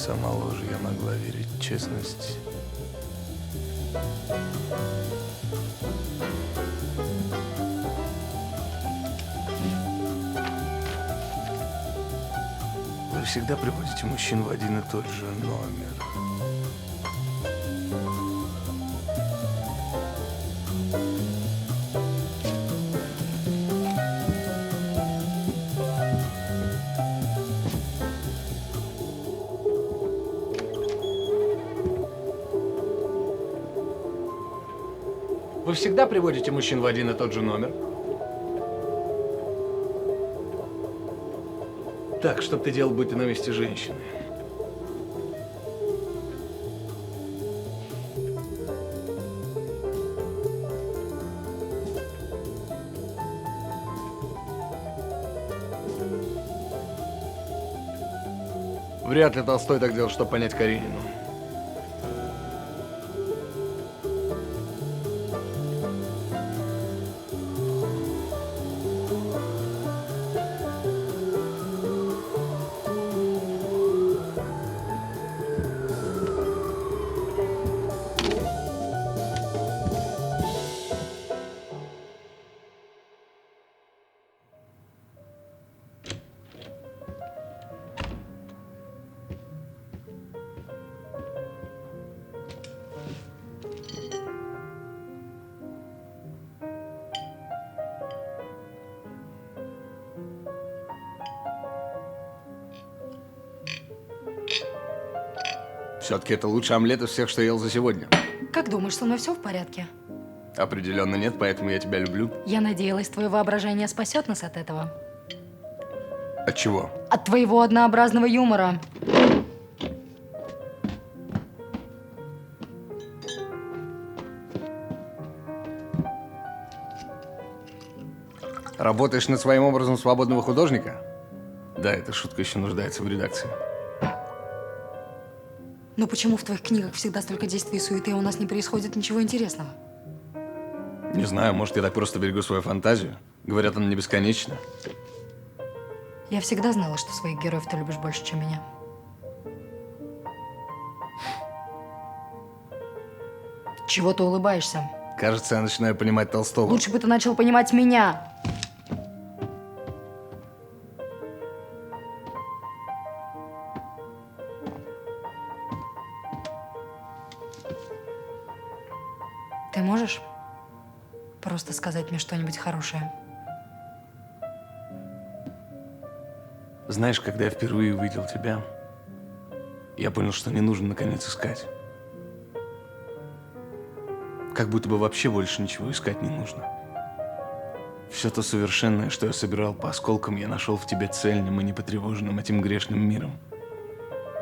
сама ложь, я могла верить в честность. Вы всегда приводите мужчин в один и тот же номер. Вы всегда приводите мужчин в один и тот же номер? Так, что бы ты делал, будь ты на месте женщины? Вряд ли Толстой так делал, чтобы понять Каренину. Все-таки это лучший омлет из всех, что я ел за сегодня. Как думаешь, со мной все в порядке? Определенно нет, поэтому я тебя люблю. Я надеялась, твое воображение спасет нас от этого. От чего? От твоего однообразного юмора. Работаешь над своим образом свободного художника? Да, эта шутка еще нуждается в редакции. Но почему в твоих книгах всегда столько действий и суеты, а у нас не происходит ничего интересного? Не знаю, может, я так просто берегу свою фантазию. Говорят, она не бесконечна. Я всегда знала, что своих героев ты любишь больше, чем меня. Чего ты улыбаешься? Кажется, я начинаю понимать Толстого. Лучше бы ты начал понимать меня. Ты можешь просто сказать мне что-нибудь хорошее? Знаешь, когда я впервые увидел тебя, я понял, что не нужно наконец искать. Как будто бы вообще больше ничего искать не нужно. Все то совершенное, что я собирал по осколкам, я нашел в тебе цельным и непотревоженным этим грешным миром.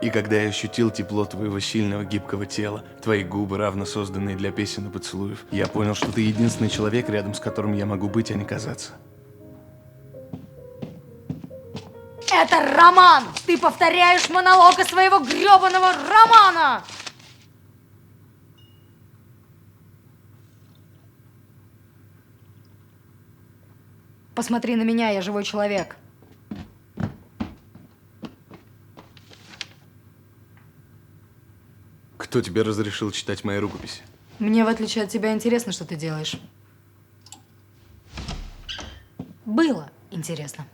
И когда я ощутил тепло твоего сильного гибкого тела, твои губы, равно созданные для песен и поцелуев, я понял, что ты единственный человек, рядом с которым я могу быть, а не казаться. Это роман! Ты повторяешь монолог из своего гребаного романа! Посмотри на меня, я живой человек. Кто тебе разрешил читать мои рукописи? Мне, в отличие от тебя, интересно, что ты делаешь. Было интересно.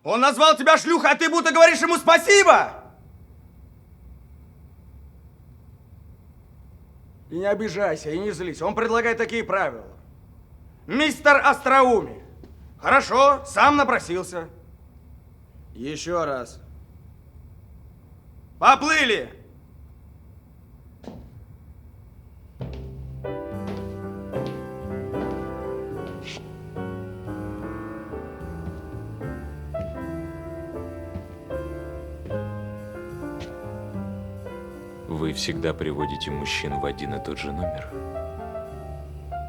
Он назвал тебя шлюхой, а ты будто говоришь ему спасибо! И не обижайся, и не злись. Он предлагает такие правила. Мистер Остроумие. Хорошо, сам напросился. Еще раз. Поплыли! Вы всегда приводите мужчин в один и тот же номер?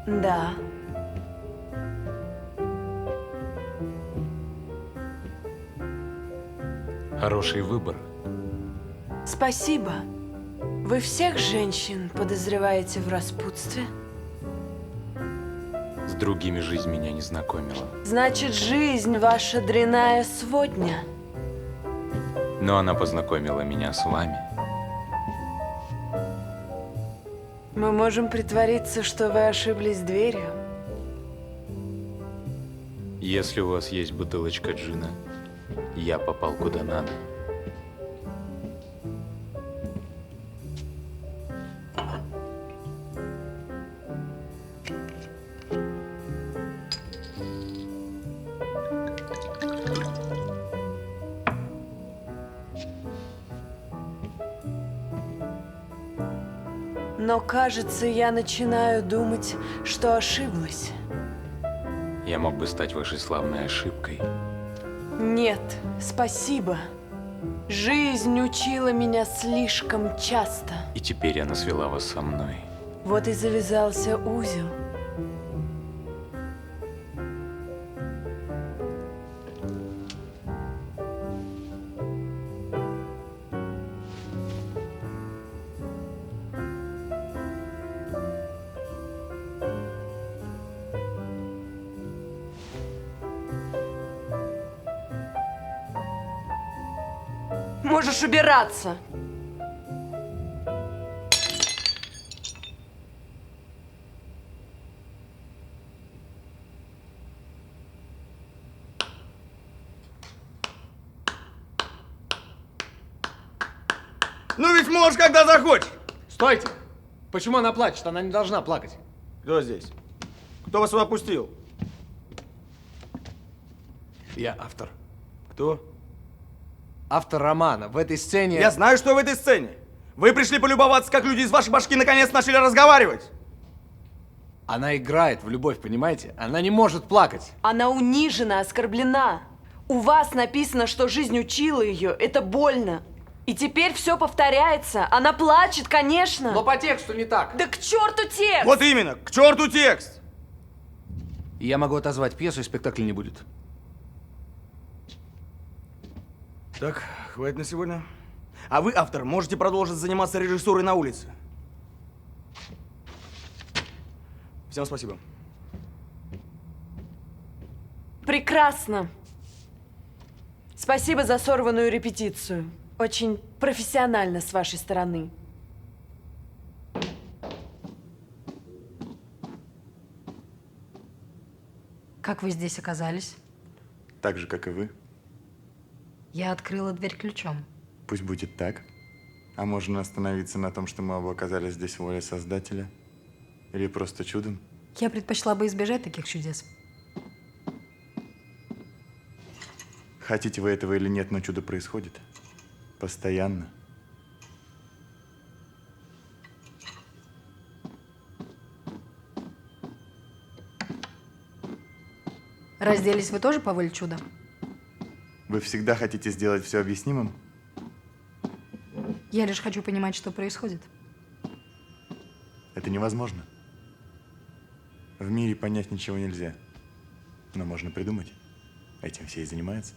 Да. Хороший выбор. Спасибо. Вы всех женщин подозреваете в распутстве? С другими жизнь меня не знакомила. Значит, жизнь ваша дрянная сводня. Но она познакомила меня с вами. Мы можем притвориться, что вы ошиблись дверью. Если у вас есть бутылочка джина, я попал куда надо. Но, кажется, я начинаю думать, что ошиблась. Я мог бы стать вашей славной ошибкой. Нет, спасибо. Жизнь учила меня слишком часто. И теперь она свела вас со мной. Вот и завязался узел. Можешь убираться. Ну ведь можешь, когда захочешь. Стойте! Почему она плачет? Она не должна плакать. Кто здесь? Кто вас сюда пустил? Я автор. Кто? Автор романа. В этой сцене... Я знаю, что в этой сцене. Вы пришли полюбоваться, как люди из вашей башки наконец начали разговаривать. Она играет в любовь, понимаете? Она не может плакать. Она унижена, оскорблена. У вас написано, что жизнь учила ее. Это больно. И теперь все повторяется. Она плачет, конечно. Но по тексту не так. Да к черту текст! Вот именно, к черту текст. Я могу отозвать пьесу, и спектакля не будет. Так, хватит на сегодня. А вы, автор, можете продолжить заниматься режиссурой на улице. Всем спасибо. Прекрасно. Спасибо за сорванную репетицию. Очень профессионально с вашей стороны. Как вы здесь оказались? Так же, как и вы. Я открыла дверь ключом. Пусть будет так. А можно остановиться на том, что мы оба оказались здесь волей Создателя? Или просто чудом? Я предпочла бы избежать таких чудес. Хотите вы этого или нет, но чудо происходит. Постоянно. Разделись вы тоже по воле чуда? Вы всегда хотите сделать все объяснимым? Я лишь хочу понимать, что происходит. Это невозможно. В мире понять ничего нельзя. Но можно придумать. Этим все и занимаются.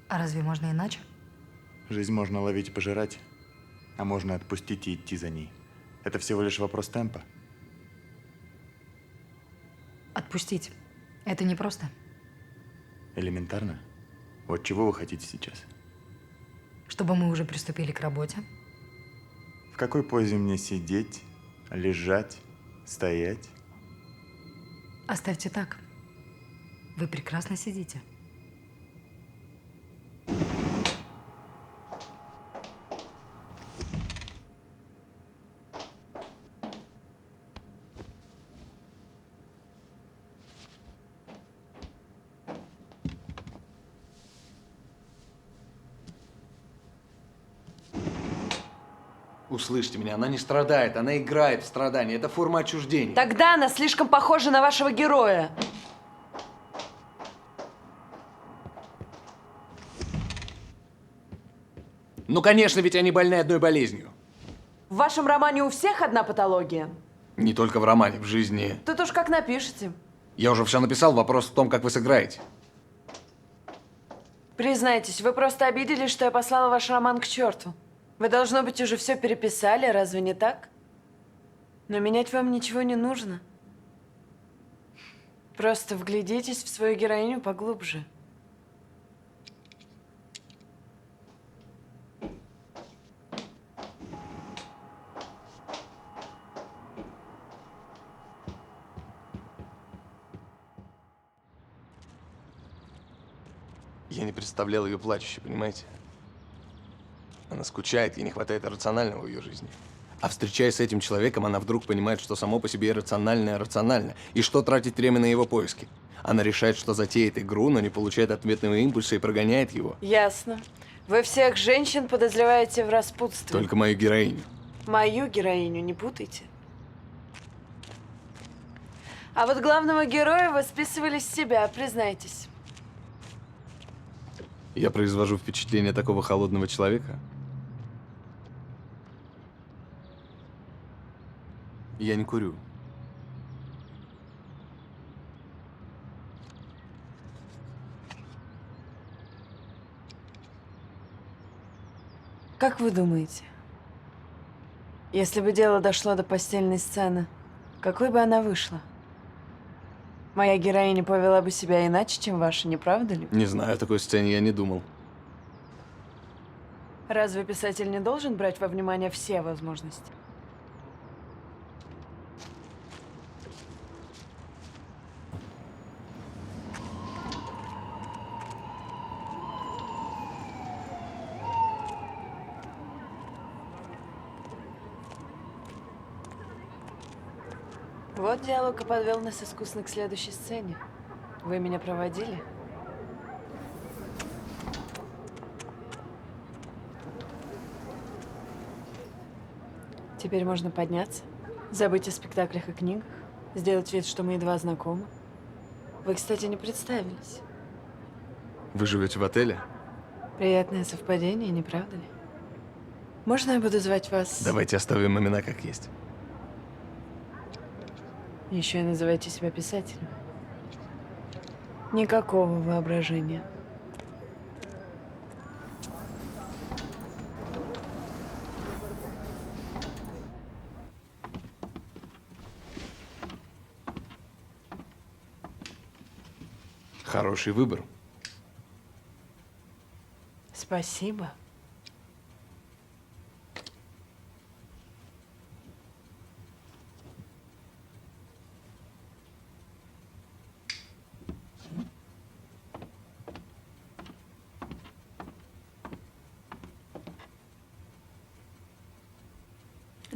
А разве можно иначе? Жизнь можно ловить и пожирать, а можно отпустить и идти за ней. Это всего лишь вопрос темпа. Отпустить. Это непросто. Элементарно. Вот чего вы хотите сейчас? Чтобы мы уже приступили к работе. В какой позе мне сидеть, лежать, стоять? Оставьте так. Вы прекрасно сидите. Услышьте меня, она не страдает, она играет в страдания. Это форма отчуждения. Тогда она слишком похожа на вашего героя. Ну, конечно, ведь они больны одной болезнью. В вашем романе у всех одна патология? Не только в романе, в жизни. Тут уж как напишите. Я уже все написал, вопрос в том, как вы сыграете. Признайтесь, вы просто обиделись, что я послала ваш роман к черту. Вы, должно быть, уже все переписали, разве не так? Но менять вам ничего не нужно. Просто вглядитесь в свою героиню поглубже. Я не представлял ее плачущей, понимаете? Она скучает, ей не хватает рационального в ее жизни. А встречаясь с этим человеком, она вдруг понимает, что само по себе рациональное рационально, и что тратить время на его поиски. Она решает, что затеет игру, но не получает ответного импульса и прогоняет его. Ясно. Вы всех женщин подозреваете в распутстве. Только мою героиню. Мою героиню не путайте. А вот главного героя вы списывали с себя, признайтесь. Я произвожу впечатление такого холодного человека. Я не курю. Как вы думаете, если бы дело дошло до постельной сцены, какой бы она вышла? Моя героиня повела бы себя иначе, чем ваша, не правда ли? Не знаю, о такой сцене я не думал. Разве писатель не должен брать во внимание все возможности? Вот диалог и подвел нас искусно к следующей сцене. Вы меня проводили? Теперь можно подняться, забыть о спектаклях и книгах, сделать вид, что мы едва знакомы. Вы, кстати, не представились. Вы живете в отеле? Приятное совпадение, не правда ли? Можно я буду звать вас? Давайте оставим имена как есть. Еще и называйте себя писателем. Никакого воображения. Хороший выбор. Спасибо.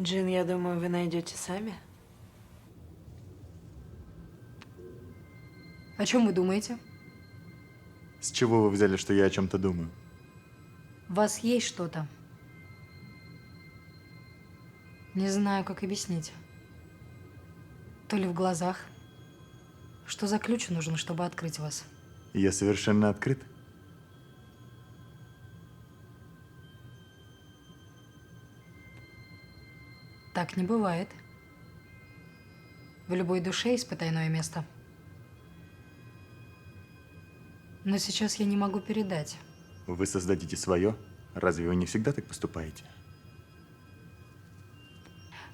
Джин, я думаю, вы найдете сами. О чем вы думаете? С чего вы взяли, что я о чем-то думаю? У вас есть что-то? Не знаю, как объяснить. То ли в глазах. Что за ключ нужен, чтобы открыть вас? Я совершенно открыт. Так не бывает. В любой душе есть потайное место. Но сейчас я не могу передать. Вы создадите свое? Разве вы не всегда так поступаете?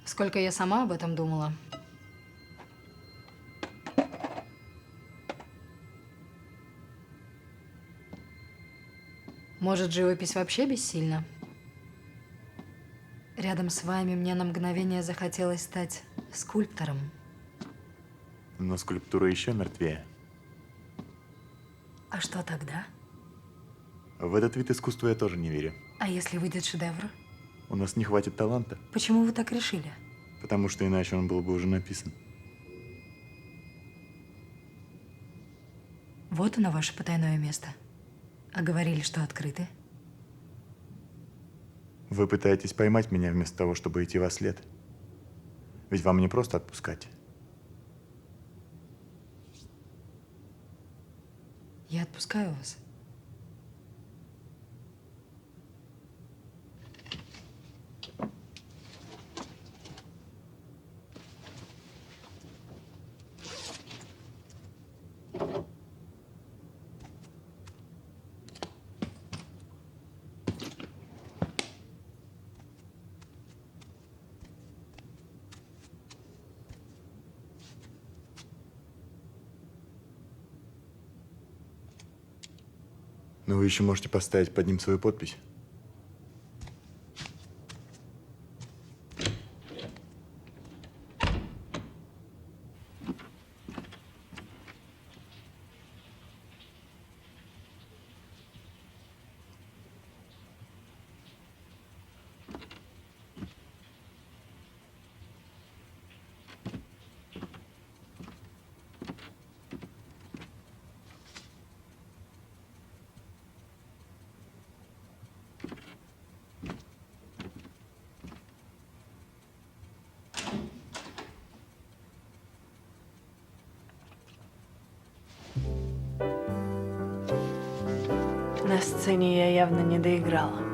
Сколько я сама об этом думала. Может, живопись вообще бессильна? Рядом с вами мне на мгновение захотелось стать скульптором. Но скульптура еще мертвее. А что тогда? В этот вид искусства я тоже не верю. А если выйдет шедевр? У нас не хватит таланта, Почему вы так решили? потому что иначе он был бы уже написан. Вот оно, ваше потайное место. А говорили, что открыты. Вы пытаетесь поймать меня вместо того, чтобы идти во след. Ведь вам не просто отпускать. Я отпускаю вас. Но вы еще можете поставить под ним свою подпись. На сцене я явно не доиграла.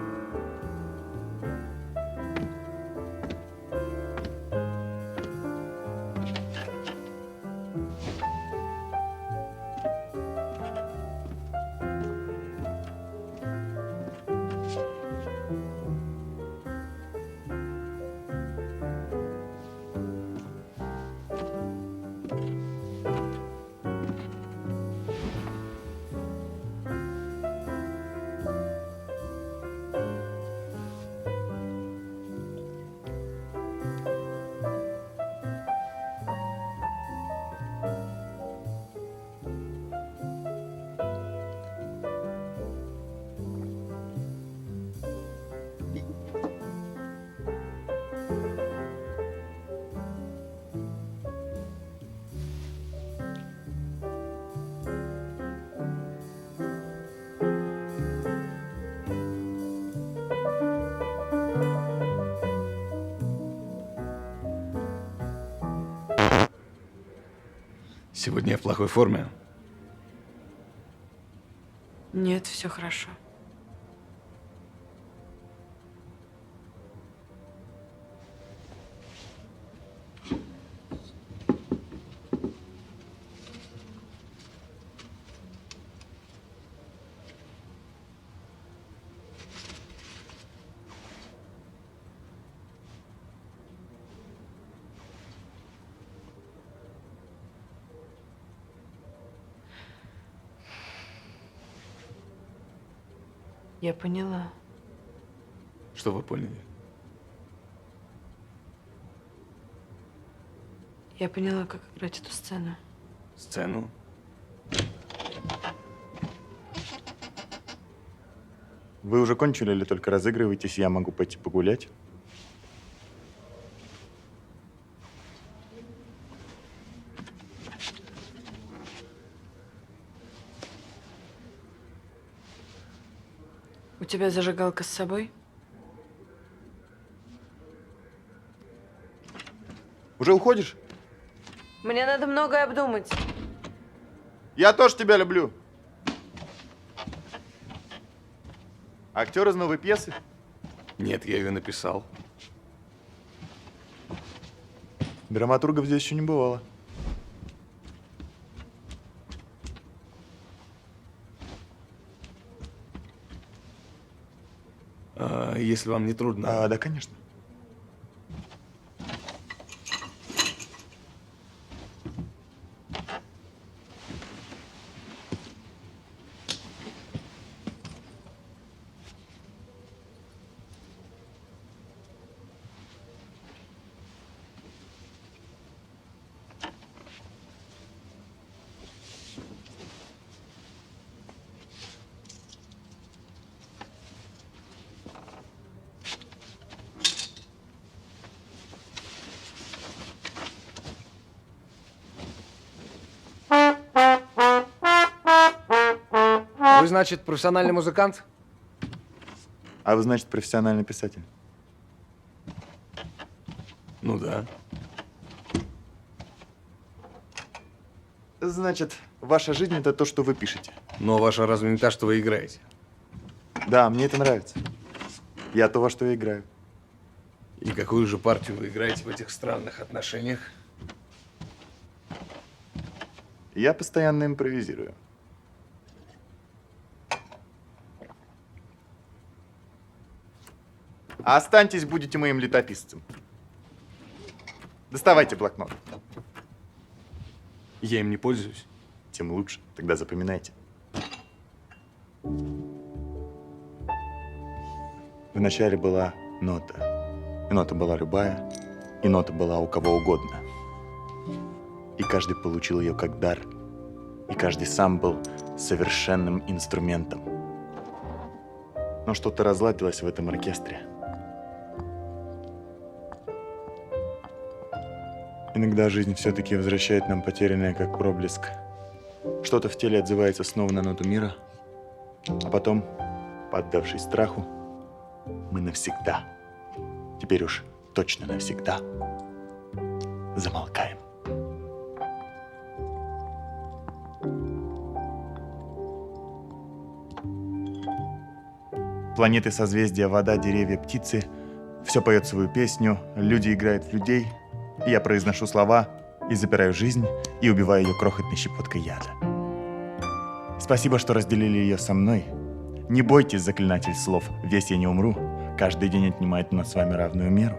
Сегодня я в плохой форме. Нет, все хорошо. Я поняла. Что вы поняли? Я поняла, как играть эту сцену. Сцену? Вы уже кончили или только разыгрываетесь, я могу пойти погулять? У тебя зажигалка с собой? Уже уходишь? Мне надо многое обдумать. Я тоже тебя люблю. Актер из новой пьесы? Нет, я ее написал. Драматургов здесь еще не бывало. Если вам не трудно. Да, конечно. Вы, значит, профессиональный музыкант? А вы, значит, профессиональный писатель? Ну да. Значит, ваша жизнь — это то, что вы пишете. Но ваша разве не та, что вы играете? Да, мне это нравится. Я то, во что я играю. И какую же партию вы играете в этих странных отношениях? Я постоянно импровизирую. А останьтесь, будете моим летописцем. Доставайте блокнот. Я им не пользуюсь. Тем лучше. Тогда запоминайте. Вначале была нота. И нота была любая, и нота была у кого угодно. И каждый получил ее как дар, и каждый сам был совершенным инструментом. Но что-то разладилось в этом оркестре. Иногда жизнь все-таки возвращает нам потерянное, как проблеск. Что-то в теле отзывается снова на ноту мира, а потом, поддавшись страху, мы навсегда, теперь уж точно навсегда, замолкаем. Планеты, созвездия, вода, деревья, птицы – все поет свою песню, люди играют в людей, и я произношу слова и запираю жизнь, и убиваю ее крохотной щепоткой яда. Спасибо, что разделили ее со мной. Не бойтесь, заклинатель слов, весь я не умру, каждый день отнимает у нас с вами равную меру.